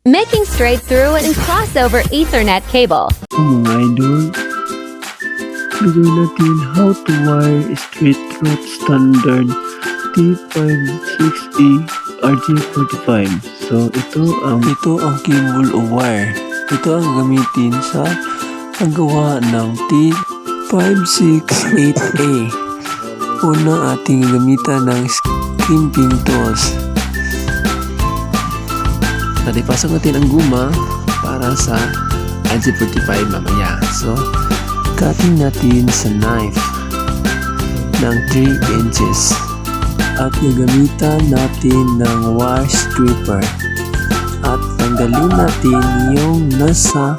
making straight through and crossover Ethernet cable. Mga idol, gagawin natin how to wire straight through standard T56E RJ45. So ito ang cable o wire. Ito ang gamitin sa paggawa ng T568A. Una ating gamitan ng crimping tools. At ipasok natin ang guma para sa RJ45 mamaya. So, cutting natin sa knife ng 3 inches. At gagamitan natin ng wire stripper. At tanggalin natin yung nasa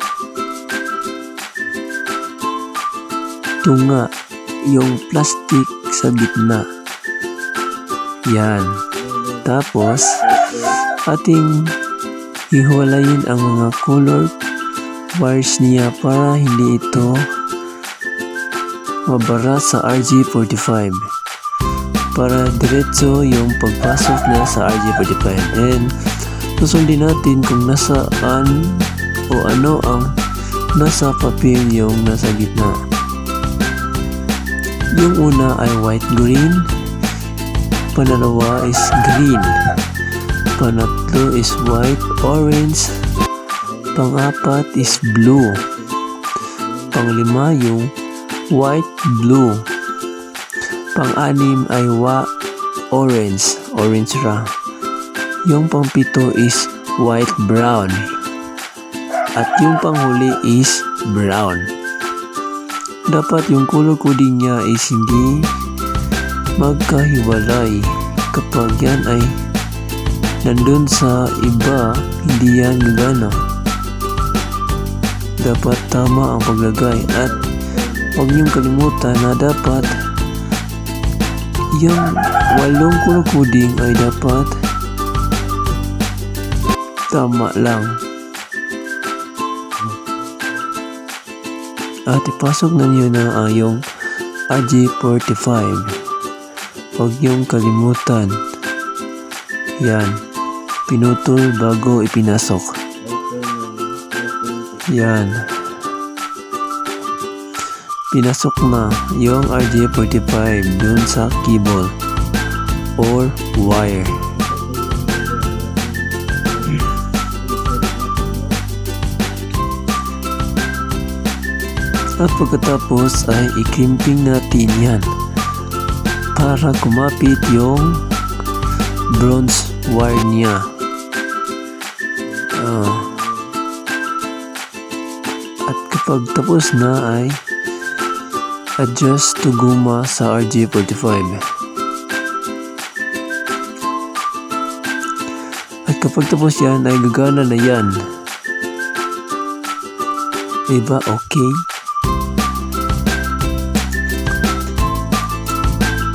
tunga, yung plastic sa gitna. Yan. Tapos, ating hiwalayin ang mga color wires niya para hindi ito mabara sa RJ45. Para diretso yung pagpasok niya sa RJ45. And susundin natin kung nasaan o ano ang nasa papel yung nasa gitna. Yung una ay white-green, panalawa is green, pangatlo is white-orange, pang-apat is blue, panglima yung white-blue, pang-anim ay orange ra, yung pang-pito is white-brown, at yung panghuli is brown. Dapat yung color coding niya is hindi magkahiwalay. Kapag yan ay nandun sa iba, hindi yan gagana. Dapat tama ang paglagay at huwag niyong kalimutan na dapat yung 8 color coding ay dapat tama lang. At ipasok na niyo na yung RJ45. Huwag niyong kalimutan. Yan. Pinutol bago ipinasok. Yan. Pinasok na yung RJ45 dun sa cable or wire. At pagkatapos ay i-crimping natin yan para kumapit yung bronze wire niya. At kapag tapos na ay adjust to guma sa RJ45. At kapag tapos yan ay gagana na yan. Diba okay?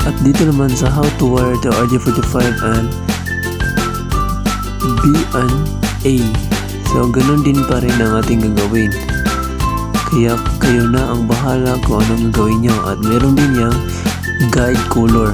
At dito naman sa how to wire the RJ45 and B&A. So, ganun din pa rin ang ating gagawin. Kaya kayo na ang bahala kung anong gagawin nyo. At meron din yung guide color.